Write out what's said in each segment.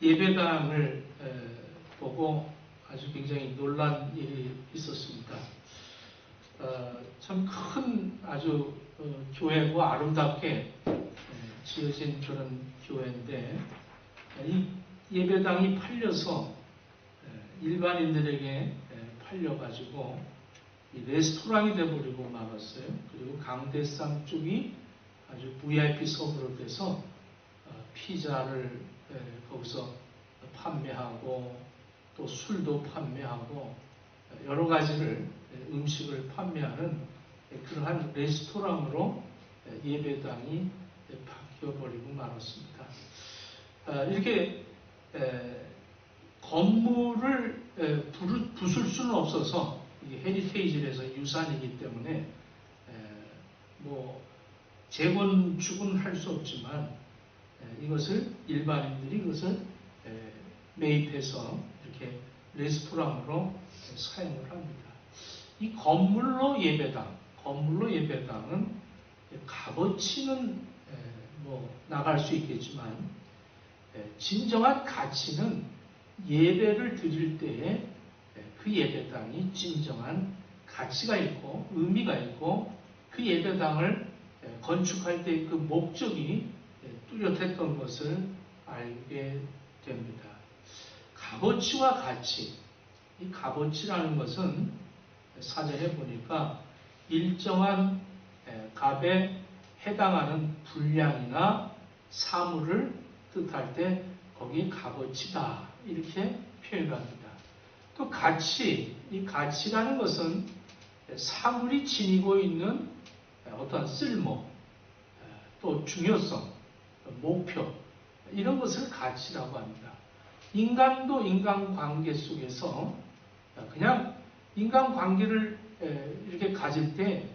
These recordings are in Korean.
예배당을 보고 아주 굉장히 놀란 일이 있었습니다. 참 큰 아주 교회고 아름답게 지어진 그런 교회인데 이 예배당이 팔려서 일반인들에게 팔려가지고 레스토랑이 돼버리고 말았어요. 그리고 강대상 쪽이 아주 VIP석으로 돼서 피자를 거기서 판매하고 또 술도 판매하고 여러 가지를 음식을 판매하는 그러한 레스토랑으로 예배당이 바뀌어버리고 말았습니다. 이렇게 건물을 부술 수는 없어서 이게 헤리테이지에서 유산이기 때문에 뭐 재건축은 할 수 없지만 이것을 일반인들이 이것을 매입해서 이렇게 레스토랑으로 사용을 합니다. 이 건물로 예배당은 값어치는 뭐 나갈 수 있겠지만 진정한 가치는 예배를 드릴 때에 그 예배당이 진정한 가치가 있고 의미가 있고 그 예배당을 건축할 때 그 목적이 뚜렷했던 것을 알게 됩니다. 값어치와 가치, 이 값어치라는 것은 사전에 보니까 일정한 값에 해당하는 분량이나 사물을 뜻할 때 거기 값어치다 이렇게 표현합니다. 또 가치, 이 가치라는 것은 사물이 지니고 있는 어떤 쓸모, 또 중요성, 목표 이런 것을 가치라고 합니다. 인간도 인간관계 속에서 그냥 인간관계를 이렇게 가질 때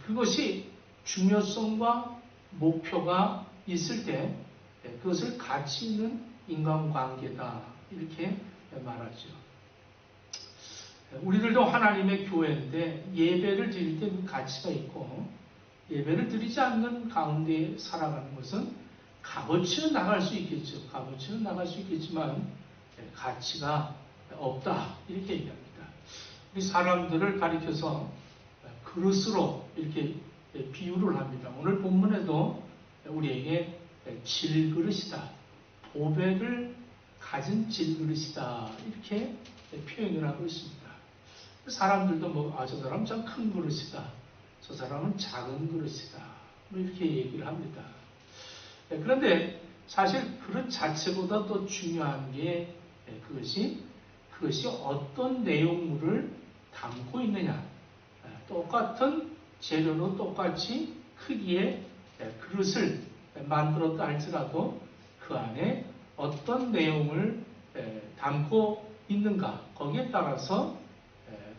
그것이 중요성과 목표가 있을 때 그것을 가치 있는 인간관계다 이렇게 말하죠. 우리들도 하나님의 교회인데 예배를 드릴 때 그 가치가 있고 예배를 드리지 않는 가운데 살아가는 것은 값어치는 나갈 수 있겠죠. 값어치는 나갈 수 있겠지만 가치가 없다 이렇게 얘기합니다. 우리 사람들을 가리켜서 그릇으로 이렇게 비유를 합니다. 오늘 본문에도 우리에게 질그릇이다, 보배를 가진 질그릇이다 이렇게 표현을 하고 있습니다. 사람들도 저 사람은 참 큰 그릇이다, 저 사람은 작은 그릇이다 뭐 이렇게 얘기를 합니다. 그런데 사실 그릇 자체보다 더 중요한 게 그것이 어떤 내용물을 담고 있느냐. 똑같은 재료로 똑같이 크기의 그릇을 만들었다 할지라도 그 안에 어떤 내용을 담고 있는가 거기에 따라서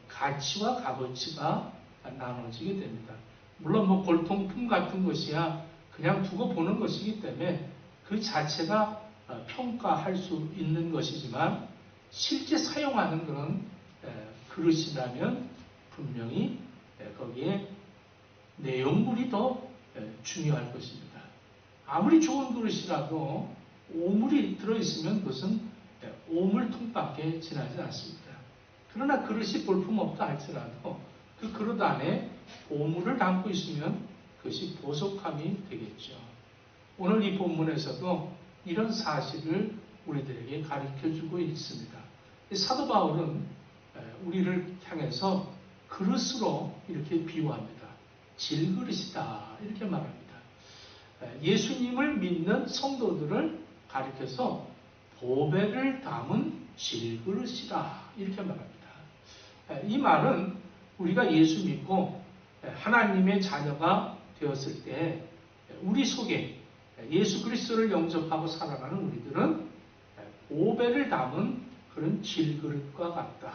가치와 값어치가 나눠지게 됩니다. 물론 골동품 같은 것이야 그냥 두고 보는 것이기 때문에 그 자체가 평가할 수 있는 것이지만 실제 사용하는 그런 그릇이라면 분명히 거기에 내용물이 더 중요할 것입니다. 아무리 좋은 그릇이라도 오물이 들어있으면 그것은 오물통밖에 지나지 않습니다. 그러나 그릇이 볼품없다 할지라도 그 그릇 안에 오물을 담고 있으면 그것이 보석함이 되겠죠. 오늘 이 본문에서도 이런 사실을 우리들에게 가르쳐주고 있습니다. 사도 바울은 우리를 향해서 그릇으로 이렇게 비유합니다. 질그릇이다 이렇게 말합니다. 예수님을 믿는 성도들을 가리켜서 보배를 담은 질그릇이다 이렇게 말합니다. 이 말은 우리가 예수 믿고 하나님의 자녀가 되었을 때 우리 속에 예수 그리스도를 영접하고 살아가는 우리들은 보배를 담은 그런 질그릇과 같다.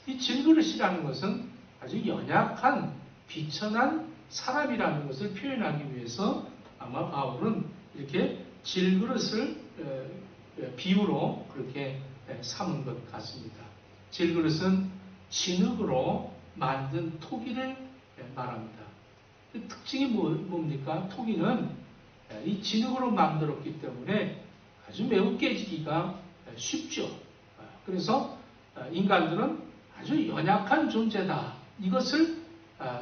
이 질그릇이라는 것은 아주 연약한 비천한 사람이라는 것을 표현하기 위해서 아마 바울은 이렇게 질그릇을 비유로 그렇게 삼은 것 같습니다. 질그릇은 진흙으로 만든 토기를 말합니다. 그 특징이 뭡니까? 토기는 이 진흙으로 만들었기 때문에 아주 매우 깨지기가 쉽죠. 그래서 인간들은 아주 연약한 존재다. 이것을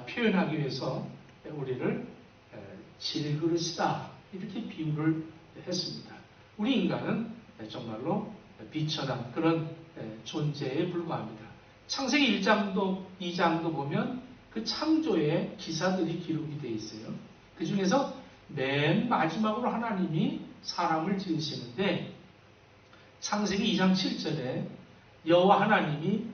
표현하기 위해서 우리를 질그릇이다. 이렇게 비유를 했습니다. 우리 인간은 정말로 비천한 그런 존재에 불과합니다. 창세기 1장도 2장도 보면 그 창조의 기사들이 기록이 되어 있어요. 그 중에서 맨 마지막으로 하나님이 사람을 지으시는데 창세기 2장 7절에 여호와 하나님이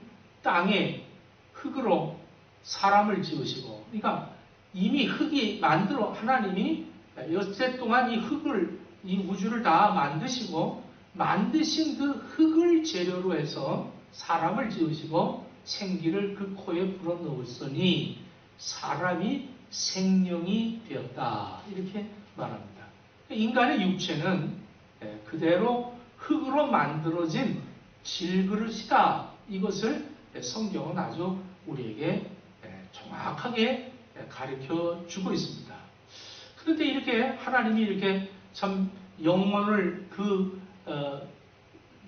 땅에 흙으로 사람을 지으시고, 그러니까 이미 흙이 만들어 하나님이 여태 동안 이 흙을, 이 우주를 다 만드시고 만드신 그 흙을 재료로 해서 사람을 지으시고 생기를 그 코에 불어넣었으니 사람이 생명이 되었다. 이렇게 말합니다. 인간의 육체는 그대로 흙으로 만들어진 질그릇이다. 이것을 성경은 아주 우리에게 정확하게 가르쳐 주고 있습니다. 그런데 이렇게 하나님이 이렇게 참 영혼을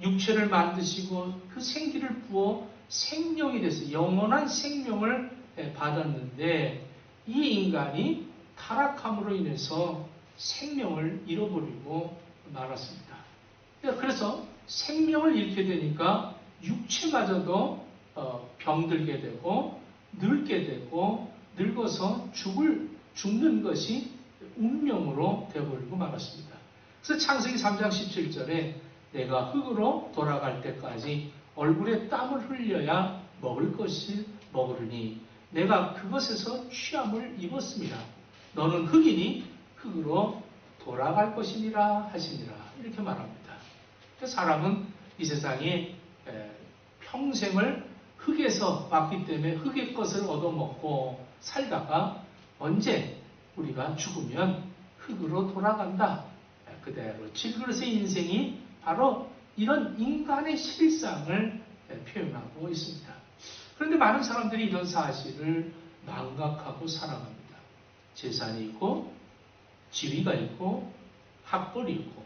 육체를 만드시고 그 생기를 부어 생명이 됐어요. 영원한 생명을 받았는데 이 인간이 타락함으로 인해서 생명을 잃어버리고 말았습니다. 그래서 생명을 잃게 되니까 육체마저도 병들게 되고 늙게 되고 늙어서 죽는 것이 운명으로 되어버리고 말았습니다. 그래서 창세기 3장 17절에 내가 흙으로 돌아갈 때까지 얼굴에 땀을 흘려야 먹을 것을 먹으리니 내가 그것에서 취함을 입었습니다. 너는 흙이니 흙으로 돌아갈 것이니라 하시니라. 이렇게 말합니다. 사람은 이 세상에 평생을 흙에서 왔기 때문에 흙의 것을 얻어먹고 살다가 언제 우리가 죽으면 흙으로 돌아간다. 그대로 질그릇의 인생이 바로 이런 인간의 실상을 표현하고 있습니다. 그런데 많은 사람들이 이런 사실을 망각하고 살아갑니다. 재산이 있고 지위가 있고 학벌이 있고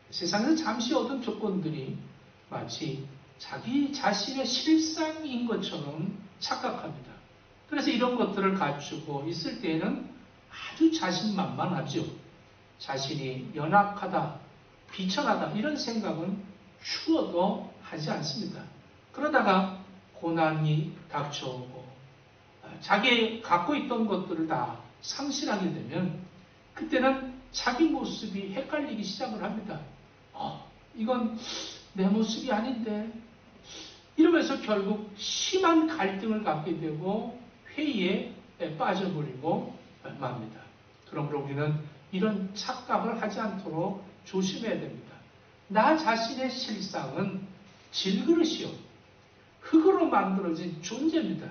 세상에서 잠시 얻은 조건들이 마치 자기 자신의 실상인 것처럼 착각합니다. 그래서 이런 것들을 갖추고 있을 때에는 아주 자신만만하죠. 자신이 연약하다, 비천하다 이런 생각은 추워도 하지 않습니다. 그러다가 고난이 닥쳐오고 자기 갖고 있던 것들을 다 상실하게 되면 그때는 자기 모습이 헷갈리기 시작을 합니다. 이건 내 모습이 아닌데 이러면서 결국 심한 갈등을 갖게 되고 회의에 빠져버리고 맙니다. 그러므로 우리는 이런 착각을 하지 않도록 조심해야 됩니다. 나 자신의 실상은 질그릇이요 흙으로 만들어진 존재입니다.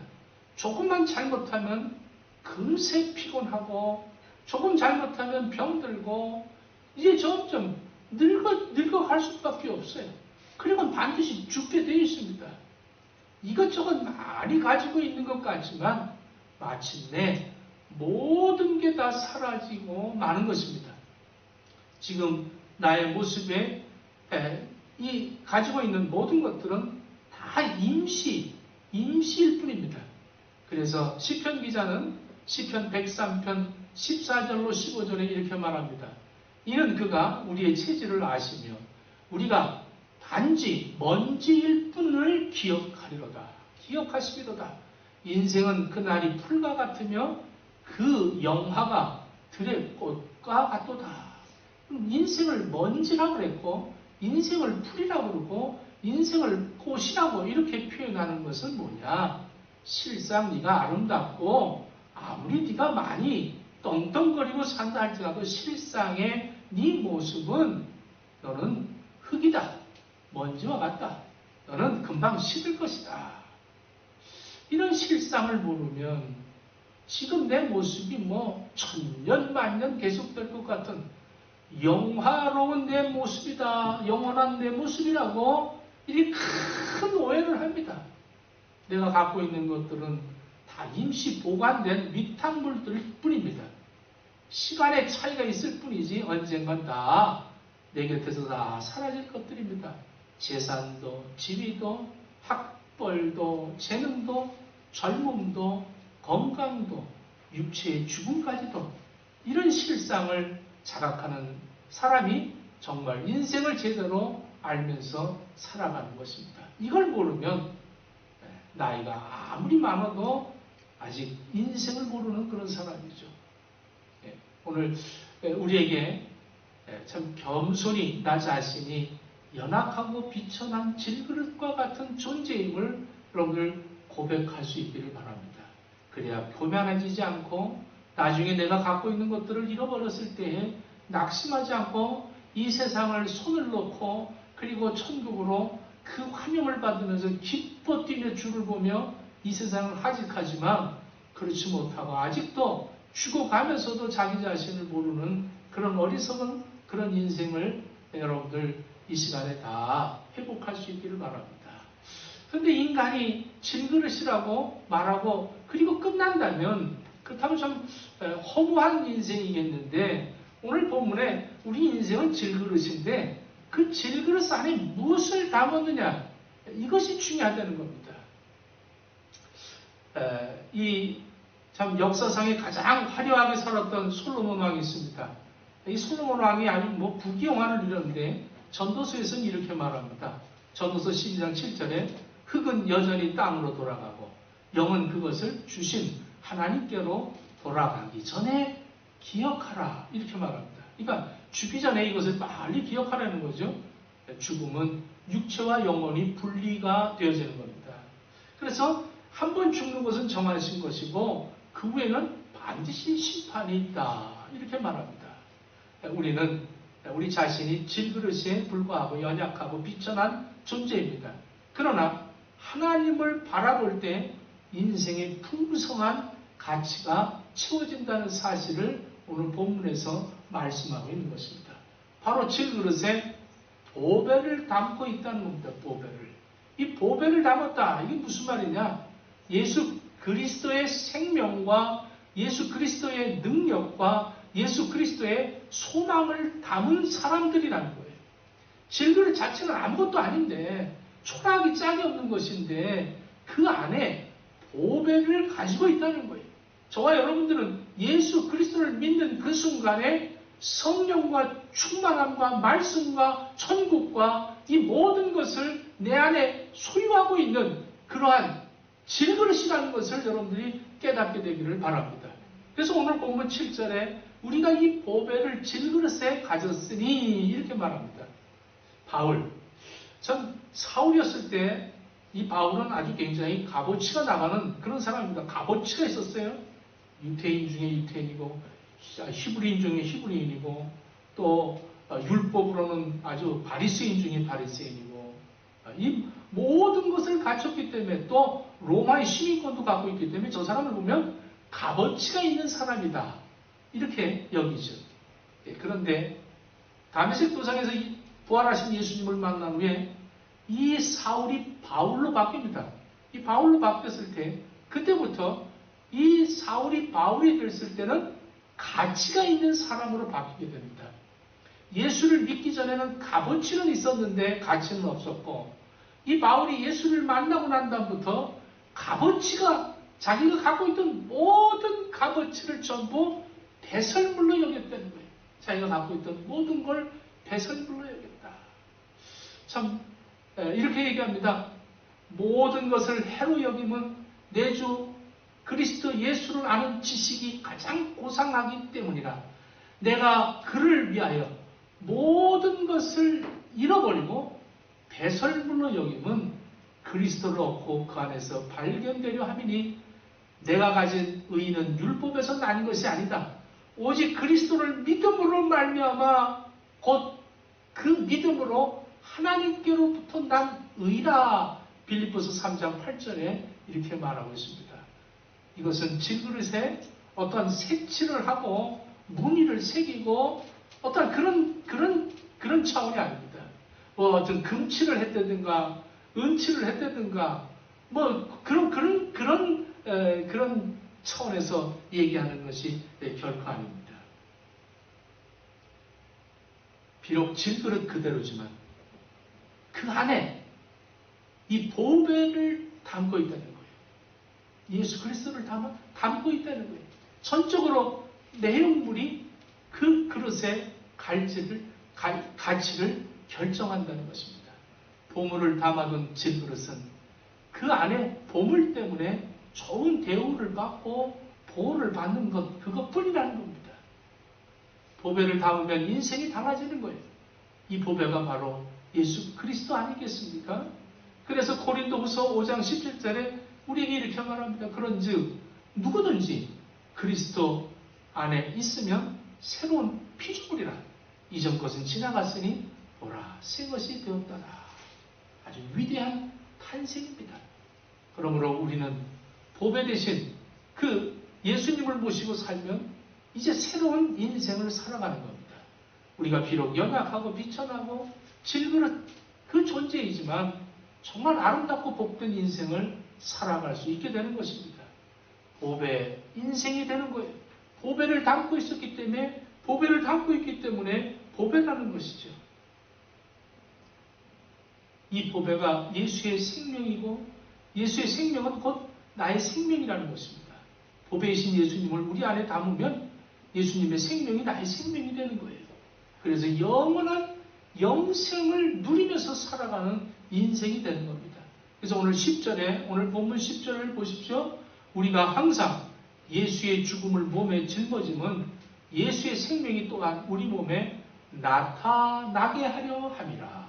조금만 잘못하면 금세 피곤하고 조금 잘못하면 병들고 이제 점점 늙어갈 수밖에 없어요. 그리고 반드시 죽게 되어 있습니다. 이것저것 많이 가지고 있는 것 같지만 마침내 모든 게 다 사라지고 마는 것입니다. 지금 나의 모습에 이 가지고 있는 모든 것들은 다 임시일 뿐입니다. 그래서 시편 기자는 시편 103편 14절로 15절에 이렇게 말합니다. 이는 그가 우리의 체질을 아시며 우리가 단지 먼지일 뿐을 기억하리로다. 기억하시리로다. 인생은 그날이 풀과 같으며 그 영화가 들의 꽃과 같도다. 인생을 먼지라고 그랬고 인생을 풀이라고 그러고 인생을 꽃이라고 이렇게 표현하는 것은 뭐냐? 실상 네가 아름답고 아무리 네가 많이 떵떵거리고 산다 할지라도 실상의 네 모습은 너는 흙이다. 먼지와 같다. 너는 금방 식을 것이다. 이런 실상을 모르면 지금 내 모습이 뭐 천년 만년 계속될 것 같은 영화로운 내 모습이다. 영원한 내 모습이라고 이렇게 큰 오해를 합니다. 내가 갖고 있는 것들은 다 임시 보관된 위탁물들 뿐입니다. 시간의 차이가 있을 뿐이지 언젠간 다 내 곁에서 다 사라질 것들입니다. 재산도, 지위도, 학벌도, 재능도, 젊음도, 건강도, 육체의 죽음까지도, 이런 실상을 자각하는 사람이 정말 인생을 제대로 알면서 살아가는 것입니다. 이걸 모르면 나이가 아무리 많아도 아직 인생을 모르는 그런 사람이죠. 오늘 우리에게 참 겸손히 나 자신이 연약하고 비천한 질그릇과 같은 존재임을 여러분들 고백할 수 있기를 바랍니다. 그래야 교만해지지 않고 나중에 내가 갖고 있는 것들을 잃어버렸을 때에 낙심하지 않고 이 세상을 손을 놓고 그리고 천국으로 그 환영을 받으면서 기뻐 뛰며 주를 보며 이 세상을 하직하지만 그렇지 못하고 아직도 죽어가면서도 자기 자신을 모르는 그런 어리석은 그런 인생을 여러분들 이 시간에 다 회복할 수 있기를 바랍니다. 그런데 인간이 질그릇이라고 말하고 그리고 끝난다면 그렇다면 좀 허무한 인생이겠는데, 오늘 본문에 우리 인생은 질그릇인데 그 질그릇 안에 무엇을 담았느냐, 이것이 중요하다는 겁니다. 이 참 역사상에 가장 화려하게 살았던 솔로몬 왕이 있습니다. 이 솔로몬 왕이 아주 부귀영화를 이뤘는데 전도서에서는 이렇게 말합니다. 전도서 12장 7절에 흙은 여전히 땅으로 돌아가고 영은 그것을 주신 하나님께로 돌아가기 전에 기억하라, 이렇게 말합니다. 그러니까 죽기 전에 이것을 빨리 기억하라는 거죠. 죽음은 육체와 영혼이 분리가 되어지는 겁니다. 그래서 한 번 죽는 것은 정하신 것이고 그 후에는 반드시 심판이 있다, 이렇게 말합니다. 우리는 우리 자신이 질그릇에 불과하고 연약하고 비천한 존재입니다. 그러나 하나님을 바라볼 때 인생의 풍성한 가치가 채워진다는 사실을 오늘 본문에서 말씀하고 있는 것입니다. 바로 질그릇에 보배를 담고 있다는 겁니다. 보배를. 이 보배를 담았다. 이게 무슨 말이냐? 예수 그리스도의 생명과 예수 그리스도의 능력과 예수 그리스도의 소망을 담은 사람들이라는 거예요. 질그릇 자체는 아무것도 아닌데, 초라하기 짝이 없는 것인데 그 안에 보배를 가지고 있다는 거예요. 저와 여러분들은 예수 그리스도를 믿는 그 순간에 성령과 충만함과 말씀과 천국과 이 모든 것을 내 안에 소유하고 있는 그러한 질그릇이라는 것을 여러분들이 깨닫게 되기를 바랍니다. 그래서 오늘 본문 7절에 우리가 이 보배를 질그릇에 가졌으니 이렇게 말합니다. 바울, 전 사울이었을 때 이 바울은 아주 굉장히 값어치가 나가는 그런 사람입니다. 값어치가 있었어요. 유태인 중에 유태인이고 히브리인 중에 히브리인이고 또 율법으로는 아주 바리새인 중에 바리새인이고 이 모든 것을 갖췄기 때문에 또 로마의 시민권도 갖고 있기 때문에 저 사람을 보면 값어치가 있는 사람이다, 이렇게 여기죠. 그런데 다메섹 도상에서 부활하신 예수님을 만난 후에 이 사울이 바울로 바뀝니다. 이 바울로 바뀌었을 때 그때부터 이 사울이 바울이 됐을 때는 가치가 있는 사람으로 바뀌게 됩니다. 예수를 믿기 전에는 값어치는 있었는데 가치는 없었고, 이 바울이 예수를 만나고 난 다음부터 값어치가, 자기가 갖고 있던 모든 값어치를 전부 배설물로 여겼다는 거예요. 자기가 갖고 있던 모든 걸 배설물로 여겼다. 참 이렇게 얘기합니다. 모든 것을 해로 여김은 내 주 그리스도 예수를 아는 지식이 가장 고상하기 때문이라. 내가 그를 위하여 모든 것을 잃어버리고 배설물로 여김은 그리스도를 얻고 그 안에서 발견되려 함이니, 내가 가진 의는 율법에서 난 것이 아니다. 오직 그리스도를 믿음으로 말미암아 곧 그 믿음으로 하나님께로부터 난 의라. 빌립보서 3장 8절에 이렇게 말하고 있습니다. 이것은 질그릇에 어떤 색칠을 하고 무늬를 새기고 어떤 그런 차원이 아닙니다. 뭐 어떤 금칠을 했다든가 은칠을 했다든가 뭐 그런 차원에서 얘기하는 것이 결코 아닙니다. 비록 질그릇 그대로지만 그 안에 이 보배를 담고 있다는 거예요. 예수 그리스도를 담고 있다는 거예요. 전적으로 내용물이 그 그릇의 가치를 결정한다는 것입니다. 보물을 담아둔 질그릇은 그 안에 보물 때문에 좋은 대우를 받고 보호를 받는 것, 그것뿐이라는 겁니다. 보배를 담으면 인생이 달라지는 거예요. 이 보배가 바로 예수 그리스도 아니겠습니까? 그래서 고린도후서 5장 17절에 우리에게 이렇게 말합니다. 그런즉 누구든지 그리스도 안에 있으면 새로운 피조물이라. 이전 것은 지나갔으니 보라 새 것이 되었더라. 아주 위대한 탄생입니다. 그러므로 우리는 보배 대신 그 예수님을 모시고 살면 이제 새로운 인생을 살아가는 겁니다. 우리가 비록 연약하고 비천하고 질그릇 그 존재이지만 정말 아름답고 복된 인생을 살아갈 수 있게 되는 것입니다. 보배, 인생이 되는 거예요. 보배를 담고 있기 때문에 보배라는 것이죠. 이 보배가 예수의 생명이고 예수의 생명은 곧 나의 생명이라는 것입니다. 보배이신 예수님을 우리 안에 담으면 예수님의 생명이 나의 생명이 되는 거예요. 그래서 영원한 영생을 누리면서 살아가는 인생이 되는 겁니다. 그래서 오늘 본문 10절을 보십시오. 우리가 항상 예수의 죽음을 몸에 짊어지면 예수의 생명이 또한 우리 몸에 나타나게 하려 함이라.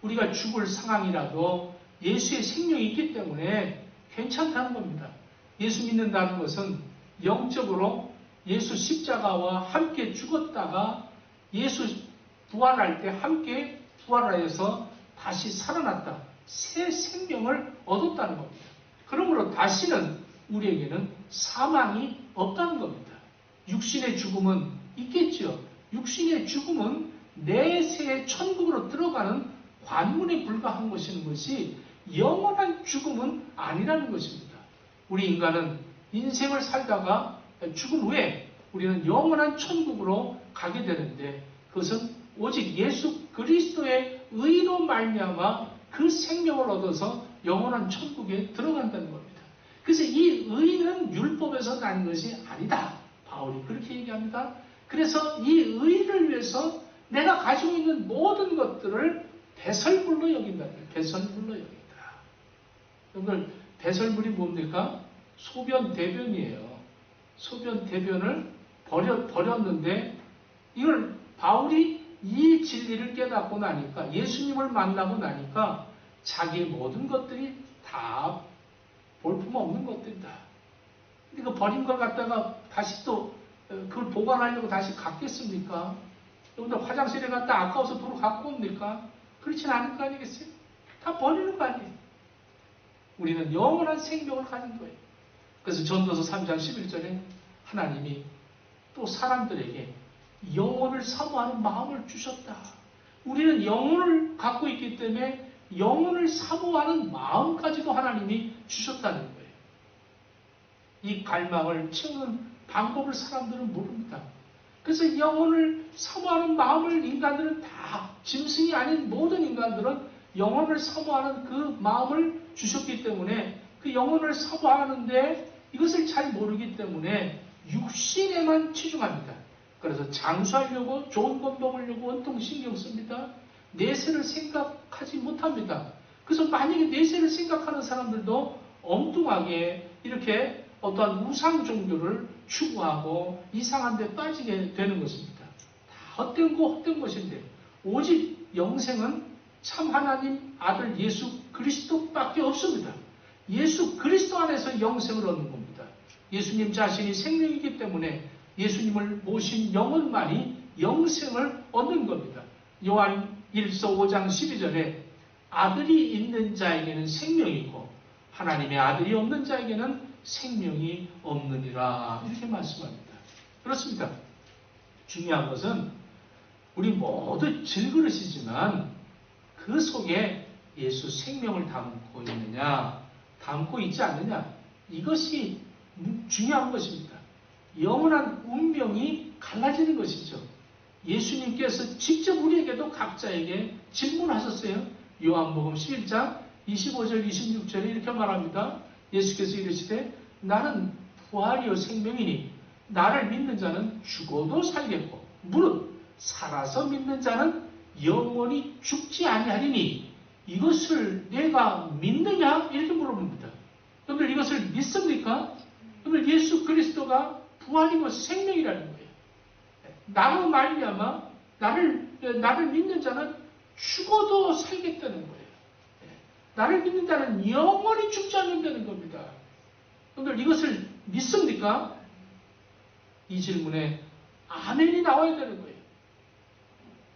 우리가 죽을 상황이라도 예수의 생명이 있기 때문에 괜찮다는 겁니다. 예수 믿는다는 것은 영적으로 예수 십자가와 함께 죽었다가 예수 부활할 때 함께 부활하여서 다시 살아났다. 새 생명을 얻었다는 겁니다. 그러므로 다시는 우리에게는 사망이 없다는 겁니다. 육신의 죽음은 있겠죠. 육신의 죽음은 내세의 천국으로 들어가는 관문에 불과한 것이 영원한 죽음은 아니라는 것입니다. 우리 인간은 인생을 살다가 죽은 후에 우리는 영원한 천국으로 가게 되는데 그것은 오직 예수 그리스도의 의로 말미암아 그 생명을 얻어서 영원한 천국에 들어간다는 겁니다. 그래서 이 의는 율법에서 난 것이 아니다. 바울이 그렇게 얘기합니다. 그래서 이 의를 위해서 내가 가지고 있는 모든 것들을 배설물로 여긴다. 배설물로 여긴다. 여러분, 배설물이 뭡니까? 소변, 대변이에요. 소변, 대변을 버렸는데 이걸 바울이 이 진리를 깨닫고 나니까 예수님을 만나고 나니까 자기의 모든 것들이 다 볼품없는 것들이다. 근데 그 버린 걸 갖다가 다시 또 그걸 보관하려고 다시 갖겠습니까? 여러분들 화장실에 갔다 아까워서 도로 갖고 옵니까? 그렇진 않을 거 아니겠어요? 다 버리는 거 아니에요? 우리는 영원한 생명을 가진 거예요. 그래서 전도서 3장 11절에 하나님이 또 사람들에게 영혼을 사모하는 마음을 주셨다. 우리는 영혼을 갖고 있기 때문에 영혼을 사모하는 마음까지도 하나님이 주셨다는 거예요. 이 갈망을 채우는 방법을 사람들은 모릅니다. 그래서 영혼을 사모하는 마음을 인간들은 다 짐승이 아닌 모든 인간들은 영혼을 사모하는 그 마음을 주셨기 때문에 그 영혼을 사모하는데 이것을 잘 모르기 때문에 육신에만 치중합니다. 그래서 장수하려고 좋은 것 먹으려고 온통 신경 씁니다. 내세를 생각하지 못합니다. 그래서 만약에 내세를 생각하는 사람들도 엉뚱하게 이렇게 어떠한 우상 종교를 추구하고 이상한 데 빠지게 되는 것입니다. 다 헛된 것인데 오직 영생은 참 하나님 아들 예수 그리스도밖에 없습니다. 예수 그리스도 안에서 영생을 얻는 겁니다. 예수님 자신이 생명이기 때문에 예수님을 모신 영혼만이 영생을 얻는 겁니다. 요한 1서 5장 12절에 아들이 있는 자에게는 생명이 있고 하나님의 아들이 없는 자에게는 생명이 없느니라 이렇게 말씀합니다. 그렇습니다. 중요한 것은 우리 모두 질그릇이지만 그 속에 예수 생명을 담고 있느냐 담고 있지 않느냐 이것이 중요한 것입니다. 영원한 운명이 갈라지는 것이죠. 예수님께서 직접 우리에게도 각자에게 질문하셨어요. 요한복음 11장 25절 26절에 이렇게 말합니다. 예수께서 이르시되 나는 부활이요 생명이니 나를 믿는 자는 죽어도 살겠고 무릇 살아서 믿는 자는 영원히 죽지 아니하리니 이것을 내가 믿느냐? 이렇게 물어봅니다. 여러분들 이것을 믿습니까? 여러분들 예수 그리스도가 부활이고 생명이라는 거예요. 나로 말미암아 나를 믿는 자는 죽어도 살겠다는 거예요. 나를 믿는 자는 영원히 죽지 않는다는 겁니다. 여러분들 이것을 믿습니까? 이 질문에 아멘이 나와야 되는 거예요.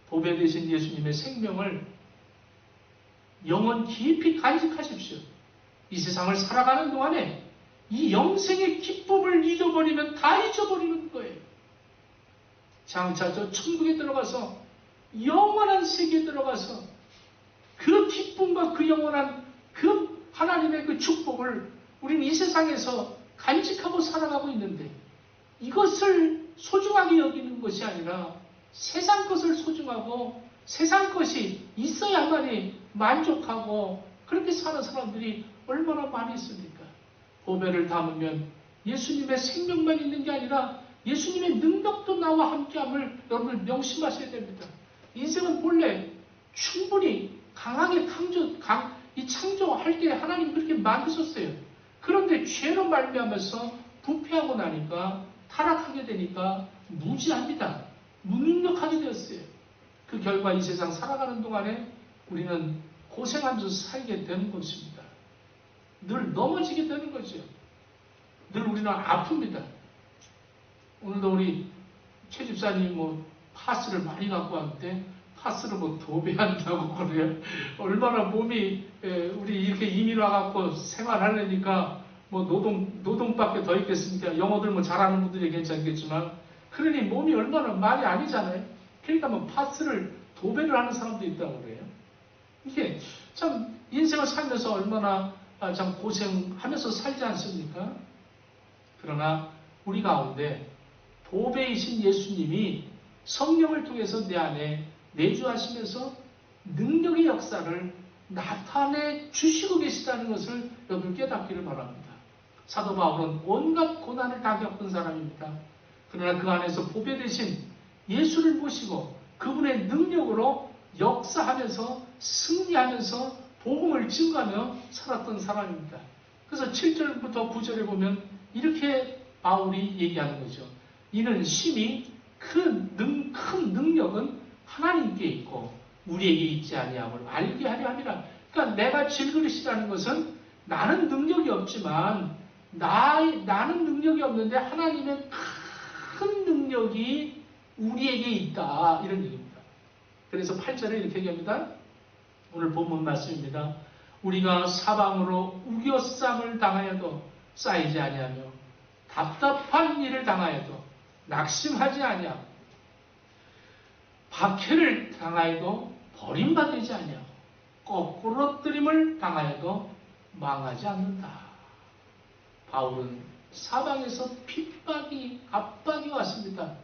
보배 되신 예수님의 생명을 영원 깊이 간직하십시오. 이 세상을 살아가는 동안에 이 영생의 기쁨을 잊어버리면 다 잊어버리는 거예요. 장차 저 천국에 들어가서 영원한 세계에 들어가서 그 기쁨과 그 영원한 그 하나님의 그 축복을 우리는 이 세상에서 간직하고 살아가고 있는데 이것을 소중하게 여기는 것이 아니라 세상 것을 소중하고 세상 것이 있어야만이 만족하고 그렇게 사는 사람들이 얼마나 많이 있습니까? 보배를 담으면 예수님의 생명만 있는 게 아니라 예수님의 능력도 나와 함께함을 여러분들 명심하셔야 됩니다. 인생은 본래 충분히 강하게 창조할 때 하나님 그렇게 만드셨어요. 그런데 죄로 말미암아서 부패하고 나니까 타락하게 되니까 무지합니다. 무능력하게 되었어요. 그 결과 이 세상 살아가는 동안에 우리는 고생하면서 살게 되는 것입니다. 늘 넘어지게 되는 거죠. 늘 우리는 아픕니다. 오늘도 우리 최 집사님 파스를 많이 갖고 왔는데 파스를 도배한다고 그래요. 얼마나 몸이 우리 이렇게 이민 와갖고 생활하려니까 노동밖에 더 있겠습니까? 영어들 잘하는 분들이 괜찮겠지만 그러니 몸이 얼마나 말이 아니잖아요. 그러니까 파스를 도배를 하는 사람도 있다고 그래요. 이게 참 인생을 살면서 얼마나 참 고생하면서 살지 않습니까? 그러나 우리 가운데 보배이신 예수님이 성령을 통해서 내 안에 내주하시면서 능력의 역사를 나타내 주시고 계시다는 것을 여러분 깨닫기를 바랍니다. 사도 바울은 온갖 고난을 다 겪은 사람입니다. 그러나 그 안에서 보배 되신 예수를 모시고 그분의 능력으로 역사하면서 승리하면서 복음을 증거하며 살았던 사람입니다. 그래서 7절부터 9절에 보면 이렇게 바울이 얘기하는 거죠. 이는 심히 큰 능력은 하나님께 있고 우리에게 있지 아니함을 알게 하려 함이라. 그러니까 내가 질그릇이라는 것은 나는 능력이 없지만 나는 능력이 없는데 하나님의 큰 능력이 우리에게 있다. 이런 얘기입니다. 그래서 8절에 이렇게 얘기합니다. 오늘 본문 말씀입니다. 우리가 사방으로 우겨쌈을 당하여도 쌓이지 아니하며 답답한 일을 당하여도 낙심하지 아니하고 박해를 당하여도 버림받지 아니하고 거꾸러뜨림을 당하여도 망하지 않는다. 바울은 사방에서 핍박이 압박이 왔습니다.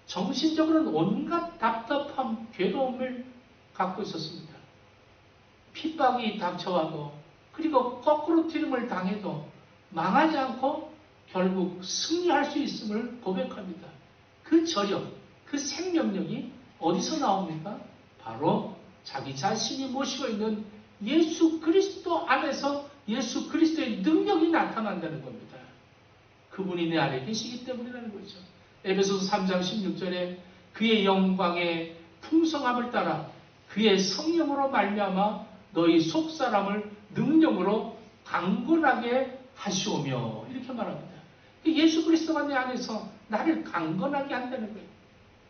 정신적으로는 온갖 답답함, 괴로움을 갖고 있었습니다. 핍박이 닥쳐와도 그리고 거꾸로 튀름을 당해도 망하지 않고 결국 승리할 수 있음을 고백합니다. 그 저력, 그 생명력이 어디서 나옵니까? 바로 자기 자신이 모시고 있는 예수 그리스도 안에서 예수 그리스도의 능력이 나타난다는 겁니다. 그분이 내 안에 계시기 때문이라는 거죠. 에베소서 3장 16절에 그의 영광의 풍성함을 따라 그의 성령으로 말미암아 너희 속사람을 능력으로 강건하게 하시오며 이렇게 말합니다. 예수 그리스도가 내 안에서 나를 강건하게 한다는 거예요.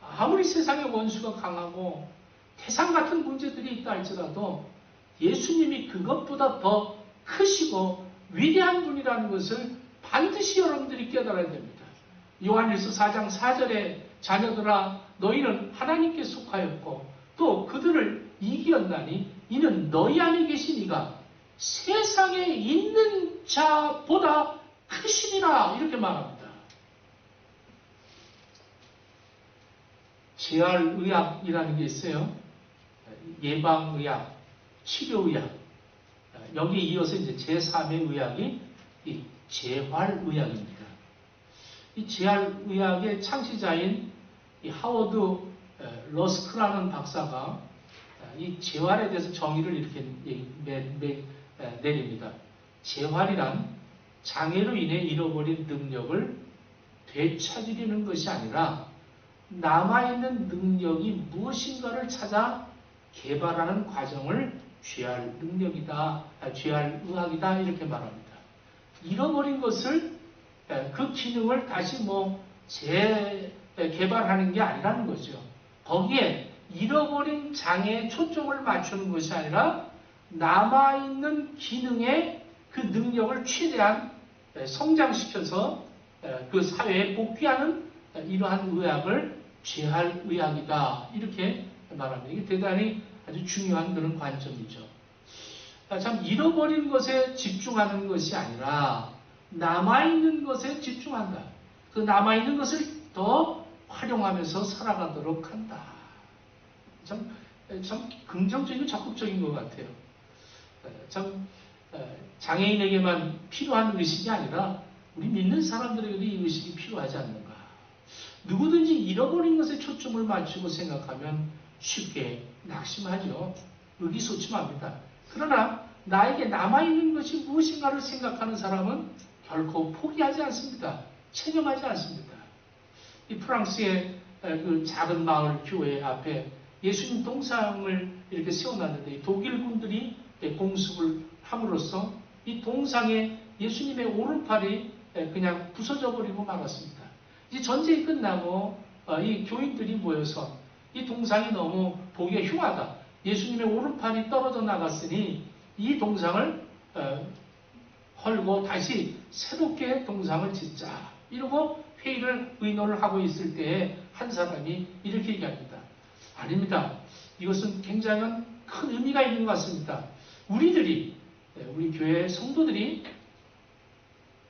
아무리 세상의 원수가 강하고 태산 같은 문제들이 있다 할지라도 예수님이 그것보다 더 크시고 위대한 분이라는 것을 반드시 여러분들이 깨달아야 됩니다. 요한일서 4장 4절에 자녀들아 너희는 하나님께 속하였고 또 그들을 이기었나니 이는 너희 안에 계신 이가 세상에 있는 자보다 크시니라 이렇게 말합니다. 재활의학이라는 게 있어요. 예방의학, 치료의학. 여기에 이어서 이제 제3의 의학이 이 재활의학입니다. 이 재활의학의 창시자인 이 하워드 러스크라는 박사가 이 재활에 대해서 정의를 이렇게 내립니다. 재활이란 장애로 인해 잃어버린 능력을 되찾으려는 것이 아니라 남아있는 능력이 무엇인가를 찾아 개발하는 과정을 재활 능력이다, 재활의학이다 이렇게 말합니다. 잃어버린 것을 그 기능을 다시 재개발하는 게 아니라는 거죠. 거기에 잃어버린 장애에 초점을 맞추는 것이 아니라 남아있는 기능의 그 능력을 최대한 성장시켜서 그 사회에 복귀하는 이러한 의학을 재활의학이다 이렇게 말합니다. 이게 대단히 아주 중요한 그런 관점이죠. 참 잃어버린 것에 집중하는 것이 아니라 남아있는 것에 집중한다. 그 남아있는 것을 더 활용하면서 살아가도록 한다. 참 긍정적이고 적극적인 것 같아요. 참 장애인에게만 필요한 의식이 아니라 우리 믿는 사람들에게도 이 의식이 필요하지 않는가. 누구든지 잃어버린 것에 초점을 맞추고 생각하면 쉽게 낙심하죠. 의기소침합니다. 그러나 나에게 남아있는 것이 무엇인가를 생각하는 사람은 결코 포기하지 않습니다. 체념하지 않습니다. 이 프랑스의 그 작은 마을 교회 앞에 예수님 동상을 이렇게 세워놨는데 독일 군들이 공습을 함으로써 이 동상에 예수님의 오른팔이 그냥 부서져 버리고 말았습니다. 이제 전쟁이 끝나고 이 교인들이 모여서 이 동상이 너무 보기에 흉하다. 예수님의 오른팔이 떨어져 나갔으니 이 동상을 헐고 다시 새롭게 동상을 짓자. 이러고 회의를 의논을 하고 있을 때에 한 사람이 이렇게 얘기합니다. 아닙니다. 이것은 굉장히 큰 의미가 있는 것 같습니다. 우리 교회 성도들이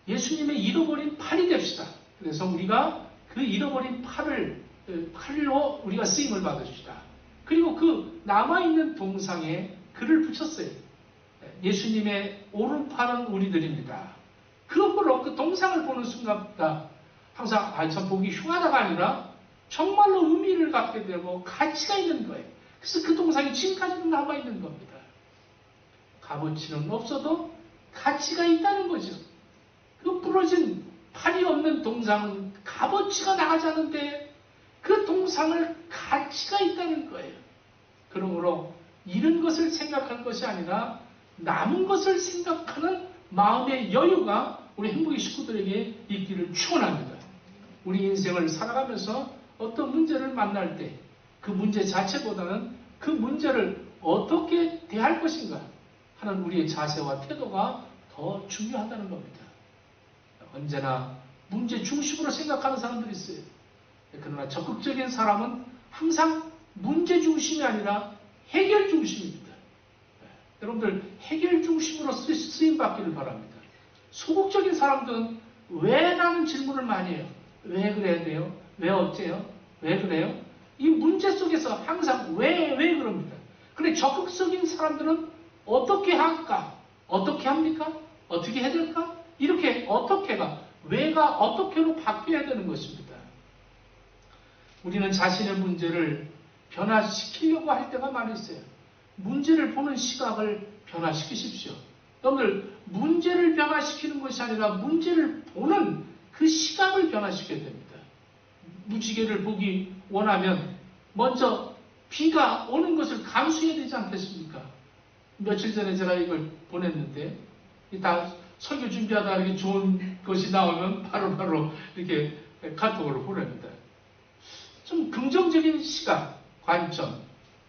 예수님의 잃어버린 팔이 됩시다. 그래서 우리가 그 잃어버린 팔로 우리가 쓰임을 받읍시다. 그리고 그 남아있는 동상에 글을 붙였어요. 예수님의 오른팔은 우리들입니다. 그러므로 그 동상을 보는 순간부터 항상 참 보기 흉하다가 아니라 정말로 의미를 갖게 되고 가치가 있는 거예요. 그래서 그 동상이 지금까지도 남아있는 겁니다. 값어치는 없어도 가치가 있다는 거죠. 그 부러진 팔이 없는 동상은 값어치가 나가지 않는데 그 동상을 가치가 있다는 거예요. 그러므로 잃은 것을 생각한 것이 아니라 남은 것을 생각하는 마음의 여유가 우리 행복의 식구들에게 있기를 축원합니다. 우리 인생을 살아가면서 어떤 문제를 만날 때 그 문제 자체보다는 그 문제를 어떻게 대할 것인가 하는 우리의 자세와 태도가 더 중요하다는 겁니다. 언제나 문제 중심으로 생각하는 사람들이 있어요. 그러나 적극적인 사람은 항상 문제 중심이 아니라 해결 중심입니다. 여러분들 해결 중심으로 쓰임받기를 바랍니다. 소극적인 사람들은 왜? 라는 질문을 많이 해요. 왜 그래야 돼요? 왜 어째요? 왜 그래요? 이 문제 속에서 항상 왜 그럽니다. 그런데 적극적인 사람들은 어떻게 할까? 어떻게 합니까? 어떻게 해야 될까? 이렇게 어떻게가 왜가 어떻게로 바뀌어야 되는 것입니다. 우리는 자신의 문제를 변화시키려고 할 때가 많이 있어요. 문제를 보는 시각을 변화시키십시오. 여러분들 문제를 변화시키는 것이 아니라 문제를 보는 그 시각을 변화시켜야 됩니다. 무지개를 보기 원하면 먼저 비가 오는 것을 감수해야 되지 않겠습니까? 며칠 전에 제가 이걸 보냈는데 다 설교 준비하다 이렇게 좋은 것이 나오면 바로바로 이렇게 카톡으로 보냅니다. 좀 긍정적인 시각, 관점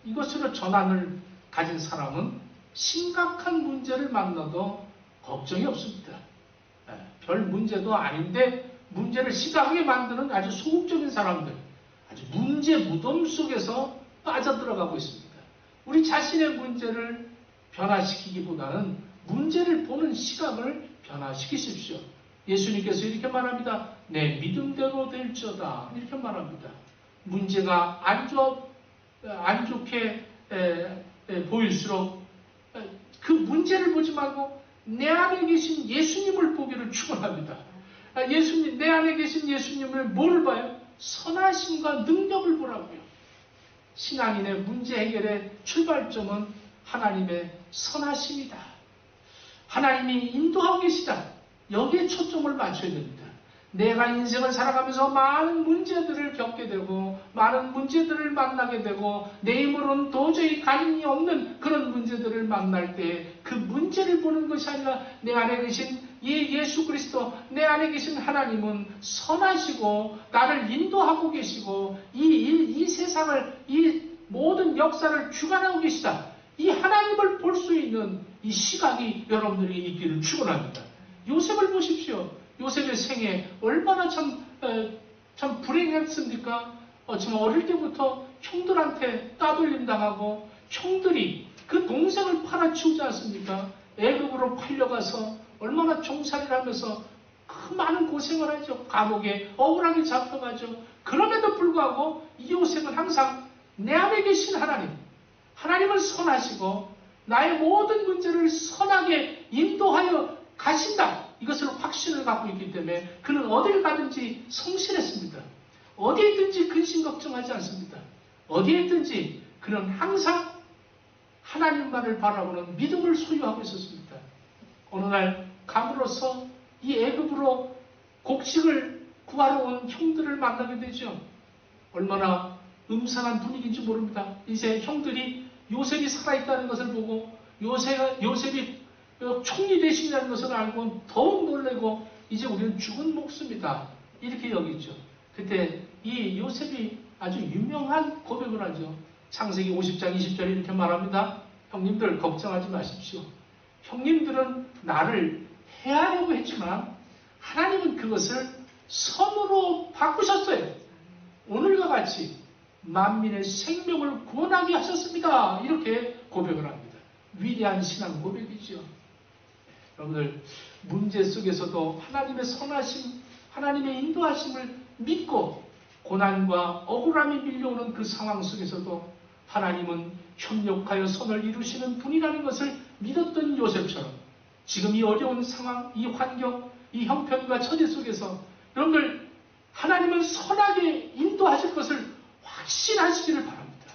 이것으로 전환을 가진 사람은 심각한 문제를 만나도 걱정이 없습니다. 별 문제도 아닌데 문제를 심각하게 만드는 아주 소극적인 사람들, 아주 문제 무덤 속에서 빠져들어가고 있습니다. 우리 자신의 문제를 변화시키기보다는 문제를 보는 시각을 변화시키십시오. 예수님께서 이렇게 말합니다. 내 믿음대로 될지어다. 이렇게 말합니다. 문제가 안 좋게 보일수록 그 문제를 보지 말고 내 안에 계신 예수님을 보기를 축원합니다. 예수님, 내 안에 계신 예수님을 뭘 봐요? 선하심과 능력을 보라고요. 신앙인의 문제 해결의 출발점은 하나님의 선하심이다. 하나님이 인도하고 계시다. 여기에 초점을 맞춰야 됩니다. 내가 인생을 살아가면서 많은 문제들을 겪게 되고 많은 문제들을 만나게 되고 내 힘으로는 도저히 가림이 없는 그런 문제들을 만날 때 그 문제를 보는 것이 아니라 내 안에 계신 예수 그리스도, 내 안에 계신 하나님은 선하시고 나를 인도하고 계시고 이 세상을, 이 모든 역사를 주관하고 계시다. 이 하나님을 볼 수 있는 이 시각이 여러분들이 있기를 축원합니다. 요셉을 보십시오. 요셉의 생애 얼마나 참 불행했습니까? 정말 어릴 때부터 형들한테 따돌림 당하고 형들이 그 동생을 팔아치우지 않습니까? 애굽으로 팔려가서 얼마나 종살이를 하면서 그 많은 고생을 하죠. 감옥에 억울하게 잡혀가죠. 그럼에도 불구하고 이 요셉은 항상 내 안에 계신 하나님은 선하시고 나의 모든 문제를 선하게 인도하여 가신다. 이것을 확신을 갖고 있기 때문에 그는 어딜 가든지 성실했습니다. 어디에 있든지 근심 걱정하지 않습니다. 어디에 있든지 그는 항상 하나님만을 바라보는 믿음을 소유하고 있었습니다. 어느 날 감으로서 이 애굽으로 곡식을 구하러 온 형들을 만나게 되죠. 얼마나 음산한 분위기인지 모릅니다. 이제 형들이 요셉이 살아있다는 것을 보고 요셉이 총리 대신이라는 것을 알고 더욱 놀래고 이제 우리는 죽은 목숨이다. 이렇게 여기죠. 그때 이 요셉이 아주 유명한 고백을 하죠. 창세기 50장 20절에 이렇게 말합니다. 형님들 걱정하지 마십시오. 형님들은 나를 해하려고 했지만 하나님은 그것을 선으로 바꾸셨어요. 오늘과 같이 만민의 생명을 구원하게 하셨습니다. 이렇게 고백을 합니다. 위대한 신앙 고백이죠. 여러분들 문제 속에서도 하나님의 선하심, 하나님의 인도하심을 믿고 고난과 억울함이 밀려오는 그 상황 속에서도 하나님은 협력하여 선을 이루시는 분이라는 것을 믿었던 요셉처럼 지금 이 어려운 상황, 이 환경, 이 형편과 처지 속에서 여러분들 하나님은 선하게 인도하실 것을 확신하시기를 바랍니다.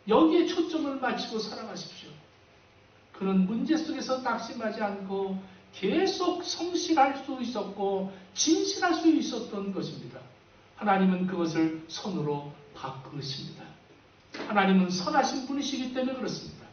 여기에 초점을 맞추고 살아가십시오. 그는 문제 속에서 낙심하지 않고 계속 성실할 수 있었고 진실할 수 있었던 것입니다. 하나님은 그것을 선으로 바꾸십니다. 하나님은 선하신 분이시기 때문에 그렇습니다.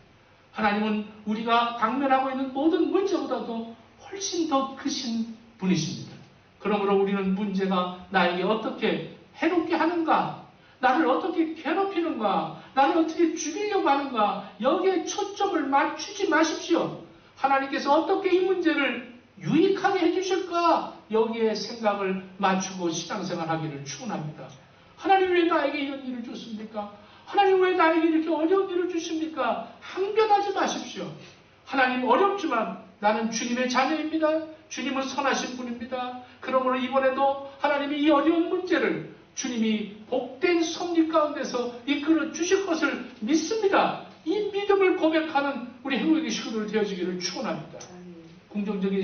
하나님은 우리가 당면하고 있는 모든 문제보다도 훨씬 더 크신 분이십니다. 그러므로 우리는 문제가 나에게 어떻게 해롭게 하는가, 나를 어떻게 괴롭히는가, 나를 어떻게 죽이려고 하는가, 여기에 초점을 맞추지 마십시오. 하나님께서 어떻게 이 문제를 유익하게 해주실까, 여기에 생각을 맞추고 신앙생활 하기를 축원합니다. 하나님 왜 나에게 이런 일을 줬습니까? 하나님 왜 나에게 이렇게 어려운 일을 주십니까? 항변하지 마십시오. 하나님 어렵지만 나는 주님의 자녀입니다. 주님은 선하신 분입니다. 그러므로 이번에도 하나님이 이 어려운 문제를 주님이 복된 섭리 가운데서 이끌어 주실 것을 믿습니다. 이 믿음을 고백하는 우리 행복의 식구들 되어지기를 축원합니다. 긍정적인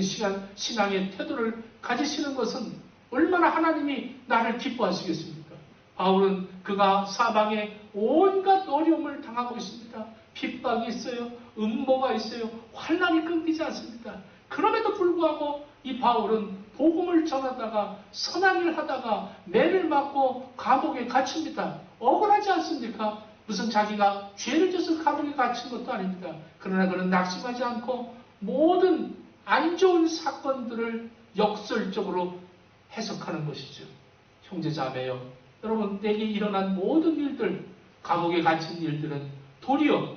신앙의 태도를 가지시는 것은 얼마나 하나님이 나를 기뻐하시겠습니까? 바울은 그가 사방에 온갖 어려움을 당하고 있습니다. 핍박이 있어요. 음모가 있어요. 환난이 끊기지 않습니다. 그럼에도 불구하고 이 바울은 복음을 전하다가 선한 일을 하다가 매를 맞고 감옥에 갇힙니다. 억울하지 않습니까? 무슨 자기가 죄를 져서 감옥에 갇힌 것도 아닙니다. 그러나 그는 낙심하지 않고 모든 안 좋은 사건들을 역설적으로 해석하는 것이죠. 형제자매여, 여러분, 내게 일어난 모든 일들, 감옥에 갇힌 일들은 도리어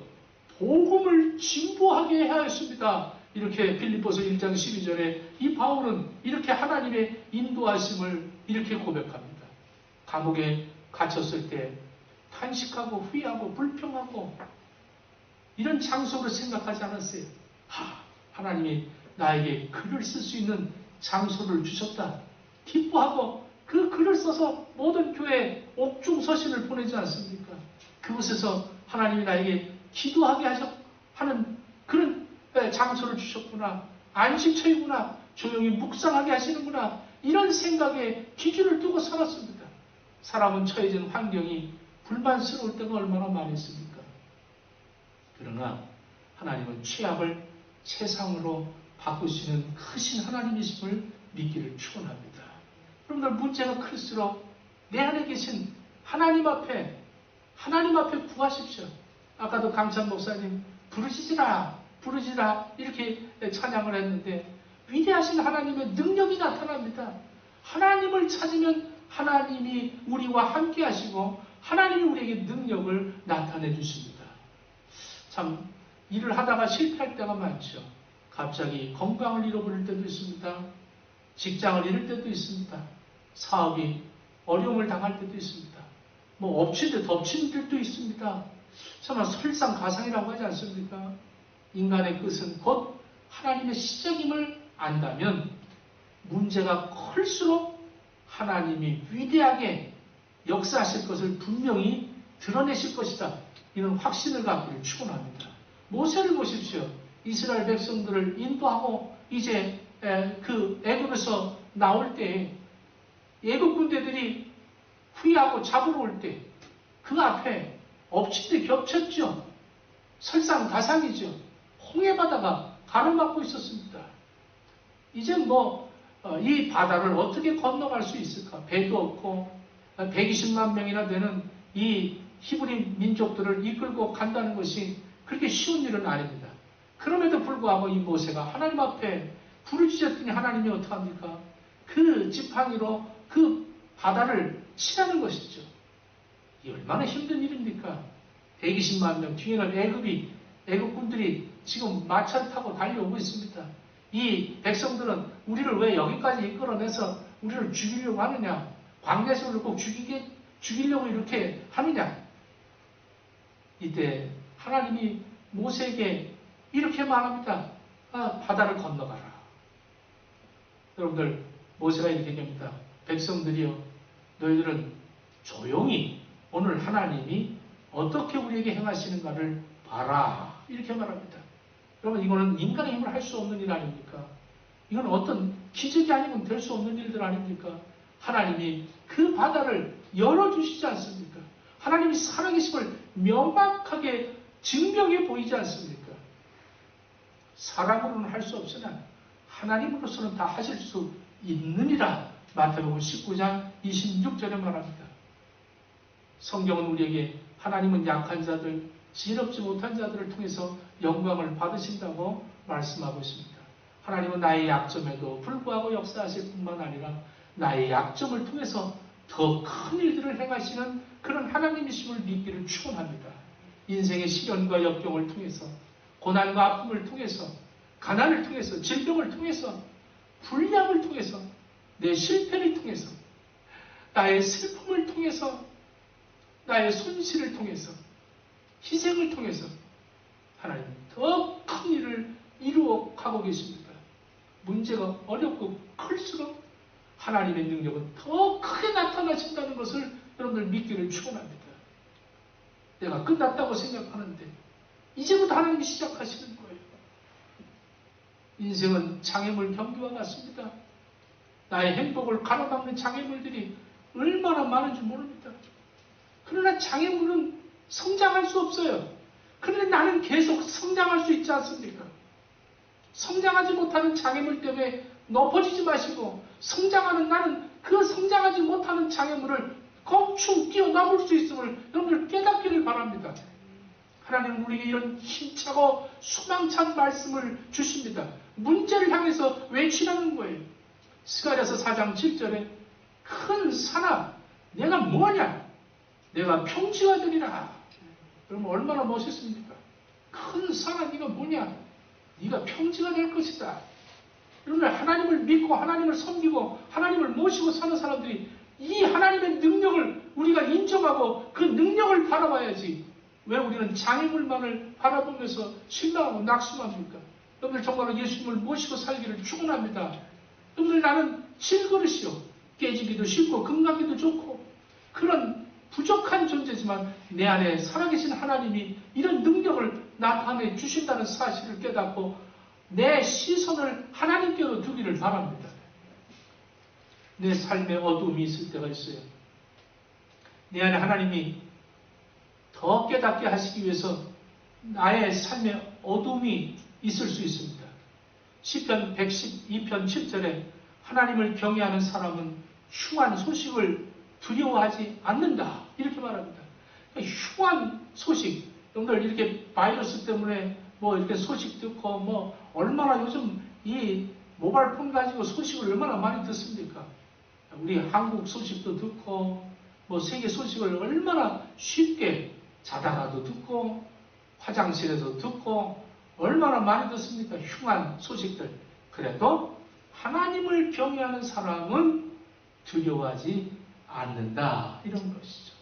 복음을 진보하게 해야 했습니다. 이렇게 빌립보서 1장 12절에 이 바울은 이렇게 하나님의 인도하심을 이렇게 고백합니다. 감옥에 갇혔을 때 탄식하고 후회하고 불평하고 이런 장소로 생각하지 않았어요. 하나님이 나에게 글을 쓸 수 있는 장소를 주셨다. 기뻐하고 그 글을 써서 모든 교회 옥중 서신을 보내지 않습니까? 그곳에서 하나님이 나에게 기도하게 하는 그런 장소를 주셨구나. 안식처이구나. 조용히 묵상하게 하시는구나. 이런 생각에 기준을 두고 살았습니다. 사람은 처해진 환경이 불만스러울 때가 얼마나 많았습니까? 그러나 하나님은 최악을 세상으로 바꾸시는 크신 하나님이심을 믿기를 축원합니다. 여러분들 문제가 클수록 내 안에 계신 하나님 앞에 구하십시오. 아까도 강찬 목사님 부르짖으라 이렇게 찬양을 했는데 위대하신 하나님의 능력이 나타납니다. 하나님을 찾으면 하나님이 우리와 함께 하시고 하나님이 우리에게 능력을 나타내 주십니다. 참 일을 하다가 실패할 때가 많죠. 갑자기 건강을 잃어버릴 때도 있습니다. 직장을 잃을 때도 있습니다. 사업이 어려움을 당할 때도 있습니다. 덮친 일도 있습니다. 정말 설상가상이라고 하지 않습니까? 인간의 끝은 곧 하나님의 시작임을 안다면 문제가 클수록 하나님이 위대하게 역사하실 것을 분명히 드러내실 것이다. 이런 확신을 갖기를 축원합니다. 모세를 보십시오. 이스라엘 백성들을 인도하고 이제 그 애굽에서 나올 때 애굽 군대들이 후회하고 잡으러 올 때 그 앞에 엎친 데 겹쳤죠. 설상가상이죠. 홍해바다가 가로막고 있었습니다. 이제 이 바다를 어떻게 건너갈 수 있을까? 배도 없고 120만 명이나 되는 이 히브리 민족들을 이끌고 간다는 것이 그렇게 쉬운 일은 아닙니다. 그럼에도 불구하고 이 모세가 하나님 앞에 부르짖었더니 하나님이 어떡합니까? 그 지팡이로 그 바다를 치라는 것이죠. 이 얼마나 힘든 일입니까? 120만 명 뒤에는 애굽군들이 지금 마차를 타고 달려오고 있습니다. 이 백성들은 우리를 왜 여기까지 이끌어내서 우리를 죽이려고 하느냐? 광야에서 꼭 죽이려고 이렇게 하느냐? 이때 하나님이 모세에게 이렇게 말합니다. 바다를 건너가라. 여러분들 모세가 이렇게 얘기합니다. 백성들이여 너희들은 조용히 오늘 하나님이 어떻게 우리에게 행하시는가를 봐라. 이렇게 말합니다. 여러분 이거는 인간의 힘을 할 수 없는 일 아닙니까? 이건 어떤 기적이 아니면 될 수 없는 일들 아닙니까? 하나님이 그 바다를 열어주시지 않습니까? 하나님이 살아계심을 명확하게 증명해 보이지 않습니까? 사람으로는 할 수 없으나 하나님으로서는 다 하실 수 있느니라. 마태복음 19장 26절에 말합니다. 성경은 우리에게 하나님은 약한 자들, 지혜롭지 못한 자들을 통해서 영광을 받으신다고 말씀하고 있습니다. 하나님은 나의 약점에도 불구하고 역사하실 뿐만 아니라 나의 약점을 통해서 더 큰 일들을 행하시는 그런 하나님이심을 믿기를 축원합니다. 인생의 시련과 역경을 통해서, 고난과 아픔을 통해서, 가난을 통해서, 질병을 통해서, 불량을 통해서, 내 실패를 통해서, 나의 슬픔을 통해서, 나의 손실을 통해서, 희생을 통해서 하나님 더 큰 일을 이루어 가고 계십니다. 문제가 어렵고 클수록 하나님의 능력은 더 크게 나타나신다는 것을 여러분들 믿기를 축원합니다. 내가 끝났다고 생각하는데 이제부터 하나님이 시작하시는 거예요. 인생은 장애물 경기와 같습니다. 나의 행복을 가로막는 장애물들이 얼마나 많은지 모릅니다. 그러나 장애물은 성장할 수 없어요. 그런데 나는 계속 성장할 수 있지 않습니까? 성장하지 못하는 장애물 때문에 높아지지 마시고 성장하는 나는 그 성장하지 못하는 장애물을 검충 뛰어넘을 수 있음을 여러분들 깨닫기를 바랍니다. 하나님은 우리에게 이런 힘차고 소망찬 말씀을 주십니다. 문제를 향해서 외치라는 거예요. 스가랴서 4장 7절에 큰 산아 내가 뭐냐? 내가 평지가 되리라. 그러면 얼마나 멋있습니까? 큰 산아 네가 뭐냐? 네가 평지가 될 것이다. 여러분 하나님을 믿고 하나님을 섬기고 하나님을 모시고 사는 사람들이 이 하나님의 능력을 우리가 인정하고 그 능력을 바라봐야지. 왜 우리는 장애물만을 바라보면서 실망하고 낙심합니까? 여러분들 정말로 예수님을 모시고 살기를 축원합니다. 여러분들 나는 질그릇이요. 깨지기도 쉽고 금가기도 좋고 그런 부족한 존재지만 내 안에 살아계신 하나님이 이런 능력을 나타내 주신다는 사실을 깨닫고 내 시선을 하나님께로 두기를 바랍니다. 내 삶에 어두움이 있을 때가 있어요. 내 안에 하나님이 더 깨닫게 하시기 위해서 나의 삶에 어두움이 있을 수 있습니다. 시편 112편 7절에 하나님을 경외하는 사람은 흉한 소식을 두려워하지 않는다. 이렇게 말합니다. 흉한 소식, 여러분들 이렇게 바이러스 때문에 뭐 이렇게 소식 듣고 뭐 얼마나 요즘 이 모바일 폰 가지고 소식을 얼마나 많이 듣습니까? 우리 한국 소식도 듣고 뭐 세계 소식을 얼마나 쉽게 자다가도 듣고 화장실에서 듣고 얼마나 많이 듣습니까? 흉한 소식들. 그래도 하나님을 경외하는 사람은 두려워하지 않는다. 이런 것이죠.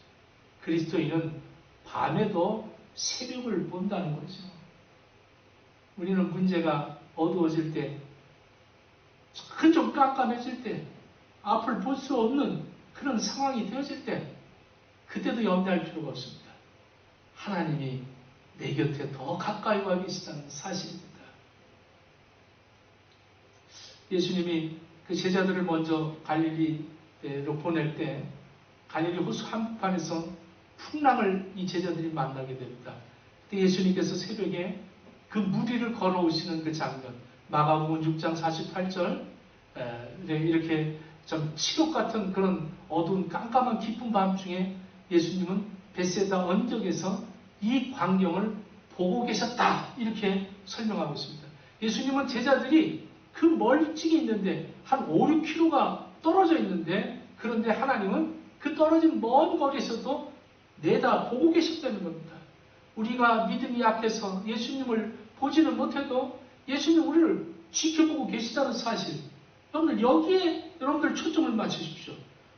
그리스도인은 밤에도 새벽을 본다는 거죠. 우리는 문제가 어두워질 때, 좀 깜깜해질 때, 앞을 볼 수 없는 그런 상황이 되어질 때, 그때도 염려할 필요가 없습니다. 하나님이 내 곁에 더 가까이 와 계시다는 사실입니다. 예수님이 그 제자들을 먼저 갈릴리로 보낼 때 갈릴리 호수 한복판에서 풍랑을 이 제자들이 만나게 됩니다. 그때 예수님께서 새벽에 그 무리를 걸어오시는 그 장면, 마가복음 6장 48절 이렇게 좀 칠흑 같은 그런 어두운 깜깜한 깊은 밤중에 예수님은 벳세다 언덕에서 이 광경을 보고 계셨다. 이렇게 설명하고 있습니다. 예수님은 제자들이 그 멀찍이 있는데 한 5, 6km가 떨어져 있는데 그런데 하나님은 그 떨어진 먼 거리에서도 내다 보고 계셨다는 겁니다. 우리가 믿음이 약해서 예수님을 보지는 못해도 예수님 우리를 지켜보고 계시다는 사실. 여러분들 여기에 여러분들 초점을 맞추십시오.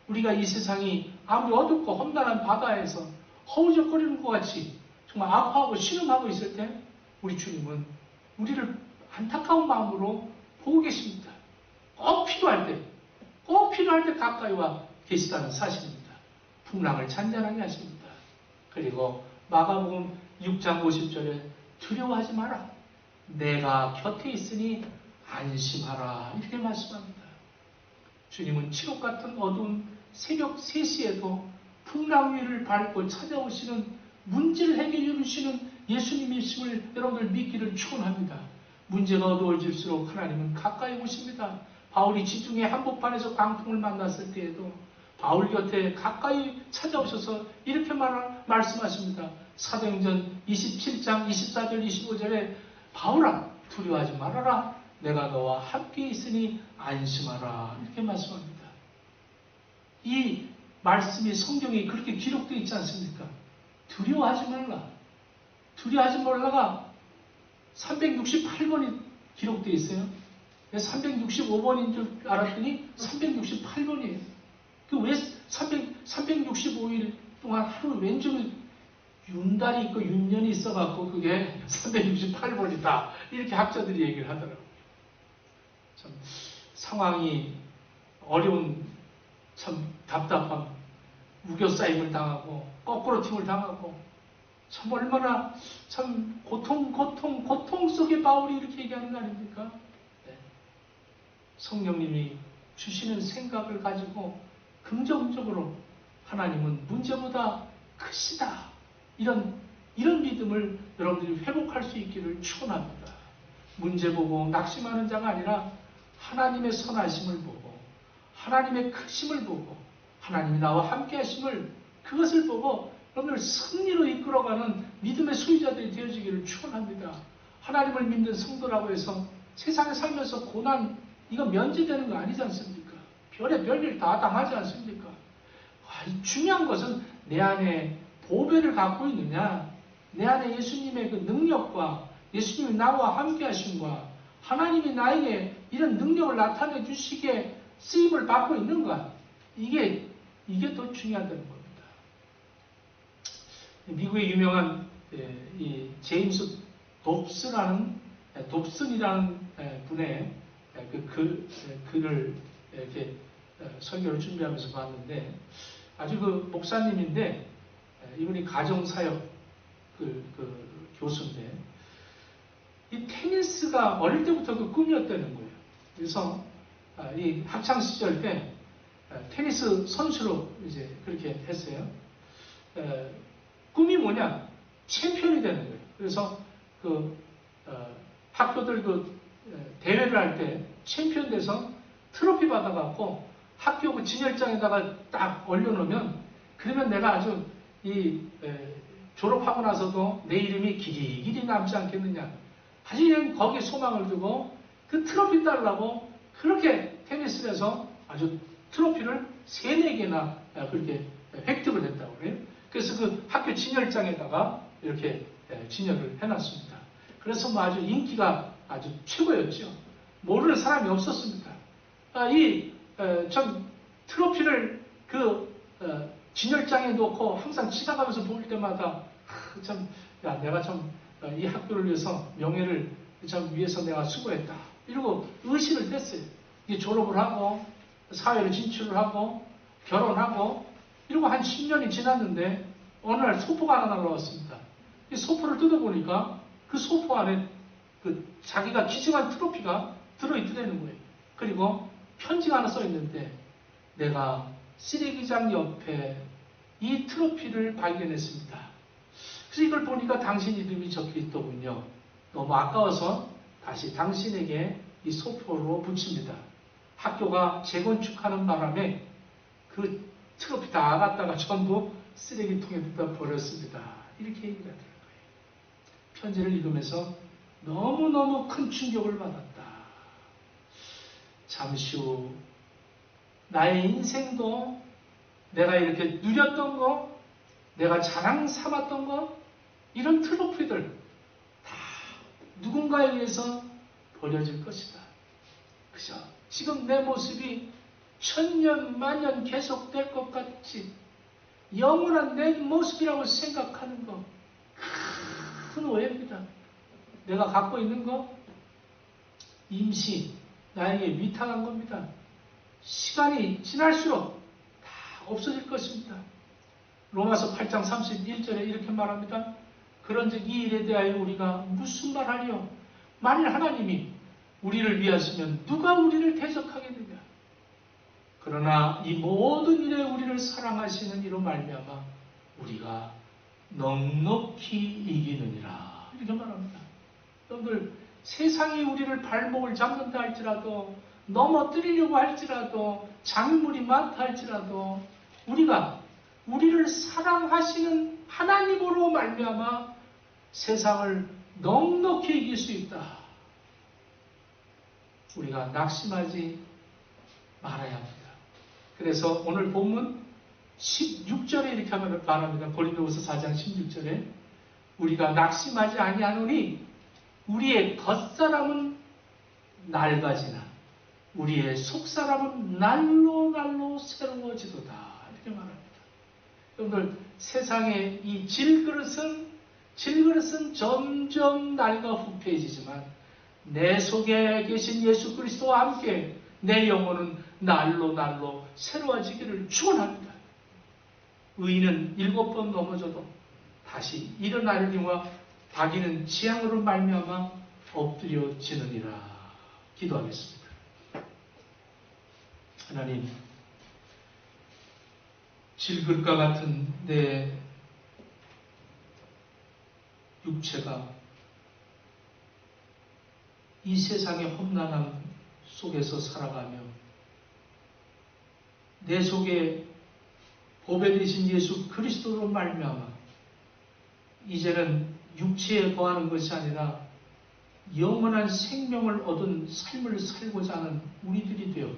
우리가 이 세상이 아무리 어둡고 험난한 바다에서 허우적거리는 것 같이 정말 아파하고 신음하고 있을 때 우리 주님은 우리를 안타까운 마음으로 보고 계십니다. 꼭 필요할 때 가까이 와 계시다는 사실입니다. 풍랑을 잔잔하게 하십니다. 그리고 마가복음 6장 50절에 두려워하지 마라. 내가 곁에 있으니 안심하라. 이렇게 말씀합니다. 주님은 칠흑 같은 어두운 새벽 3시에도 풍랑 위를 밟고 찾아오시는 문제를 해결해 주시는 예수님이심을 여러분들 믿기를 축원합니다. 문제가 어두워질수록 하나님은 가까이 오십니다. 바울이 지중해 한복판에서 광풍을 만났을 때에도 바울 곁에 가까이 찾아오셔서 이렇게 말씀하십니다. 사도행전 27장 24절 25절에 바울아 두려워하지 말아라. 내가 너와 함께 있으니 안심하라. 이렇게 말씀합니다. 이 말씀이 성경에 그렇게 기록되어 있지 않습니까? 두려워하지 말라. 두려워하지 말라가 368번이 기록되어 있어요. 365번인 줄 알았더니 368번이에요. 그 왜 365일 동안 하루 왼쪽에 윤달이 있고 윤년이 있어갖고 그게 368번이다. 이렇게 학자들이 얘기를 하더라고요. 참 상황이 어려운 참 답답함, 우겨싸임을 당하고 거꾸로 팀을 당하고 참 얼마나 참 고통 속에 바울이 이렇게 얘기하는 거 아닙니까? 네. 성령님이 주시는 생각을 가지고 긍정적으로 하나님은 문제보다 크시다. 이런 믿음을 여러분들이 회복할 수 있기를 축원합니다. 문제 보고 낙심하는 자가 아니라 하나님의 선하심을 보고 하나님의 크심을 보고 하나님이 나와 함께 하심을 그것을 보고 여러분을 승리로 이끌어가는 믿음의 소유자들이 되어지기를 축원합니다. 하나님을 믿는 성도라고 해서 세상에 살면서 고난 이거 면제되는 거 아니지 않습니까? 별일 다 당하지 않습니까? 중요한 것은 내 안에 보배를 갖고 있느냐, 내 안에 예수님의 그 능력과 예수님이 나와 함께 하심과 하나님이 나에게 이런 능력을 나타내 주시기에 쓰임을 받고 있는가? 이게 더 중요하다는 겁니다. 미국의 유명한 이 제임스 dobson이라는 분의 그 글을 이렇게 설교를 준비하면서 봤는데 아주 그 목사님인데 이분이 가정사역 교수인데 이 테니스가 어릴 때부터 그 꿈이었다는 거예요. 그래서 이 학창 시절 때 테니스 선수로 이제 그렇게 했어요. 꿈이 뭐냐? 챔피언이 되는 거예요. 그래서 학교들 대회를 할 때 챔피언 돼서 트로피 받아갖고 학교 그 진열장에다가 딱 올려놓으면 그러면 내가 아주 졸업하고 나서도 내 이름이 길이 남지 않겠느냐. 아주 그냥 거기에 소망을 두고 그 트로피 따려고 그렇게 테니스를 해서 아주 트로피를 3-4개나 그렇게 획득을 했다고 그래요. 그래서 그 학교 진열장에다가 이렇게 진열을 해놨습니다. 그래서 뭐 아주 인기가 아주 최고였죠. 모르는 사람이 없었습니다. 전 트로피를 진열장에 놓고 항상 지나가면서 볼 때마다 내가 참 이 학교를 위해서 명예를 참 위해서 내가 수고했다. 이러고 의식을 했어요. 졸업을 하고 사회로 진출을 하고 결혼하고 이러고 한 10년이 지났는데 어느 날 소포가 하나 날라왔습니다. 이 소포를 뜯어보니까 그 소포 안에 자기가 기증한 트로피가 들어있더라는 거예요. 그리고 편지가 하나 써있는데 내가 쓰레기장 옆에 이 트로피를 발견했습니다. 그래서 이걸 보니까 당신 이름이 적혀있더군요. 너무 아까워서 다시 당신에게 이 소포로 붙입니다. 학교가 재건축하는 바람에 그 트로피 다 갖다가 전부 쓰레기통에 넣다 버렸습니다. 이렇게 얘기가 되는 거예요. 편지를 읽으면서 너무너무 큰 충격을 받았다. 잠시 후 나의 인생도 내가 이렇게 누렸던 거, 내가 자랑 삼았던 거, 이런 트로피들 다 누군가에 의해서 버려질 것이다. 그죠? 지금 내 모습이 천년 만년 계속될 것 같지 영원한 내 모습이라고 생각하는 거 큰 오해입니다. 내가 갖고 있는 거 임시 나에게 위탁한 겁니다. 시간이 지날수록 다 없어질 것입니다. 로마서 8장 31절에 이렇게 말합니다. 그런즉 이 일에 대하여 우리가 무슨 말하리요? 만일 하나님이 우리를 위하시면 누가 우리를 대적하겠느냐? 그러나 이 모든 일에 우리를 사랑하시는 이로 말미암아 우리가 넉넉히 이기느니라. 이렇게 말합니다. 여러분들 세상이 우리를 발목을 잡는다 할지라도 넘어뜨리려고 할지라도 장애물이 많다 할지라도 우리가 우리를 사랑하시는 하나님으로 말미암아 세상을 넉넉히 이길 수 있다. 우리가 낙심하지 말아야 합니다. 그래서 오늘 본문 16절에 이렇게 말합니다. 고린도후서 4장 16절에 우리가 낙심하지 아니하노니 우리의 겉사람은 낡아지나 우리의 속사람은 날로 새로워지도다. 이렇게 말합니다. 여러분들 세상의 이 질그릇은 점점 낡아 후패해지지만 내 속에 계신 예수 그리스도와 함께 내 영혼은 날로 새로워지기를 축원합니다. 의인은 7번 넘어져도 다시 일어나려니와 악인은 재앙으로 말미암아 엎드려지느니라. 기도하겠습니다. 하나님, 질글과 같은 내 육체가 이 세상의 험난함 속에서 살아가며 내 속에 보배되신 예수 그리스도로 말미암아 이제는 육체에 거하는 것이 아니라 영원한 생명을 얻은 삶을 살고자 하는 우리들이 되어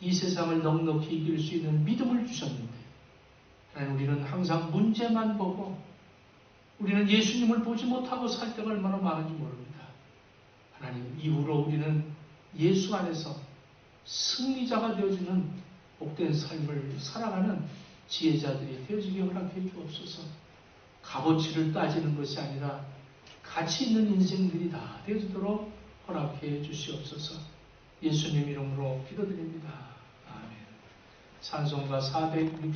이 세상을 넉넉히 이길 수 있는 믿음을 주셨는데 하나님, 우리는 항상 문제만 보고 우리는 예수님을 보지 못하고 살 때가 얼마나 많은지 모릅니다. 하나님, 이후로 우리는 예수 안에서 승리자가 되어주는 복된 삶을 살아가는 지혜자들이 되어지게 허락해 주옵소서. 값어치를 따지는 것이 아니라 가치 있는 인생들이 다 되어지도록 허락해 주시옵소서. 예수님 이름으로 기도드립니다. 아멘. 찬송가 460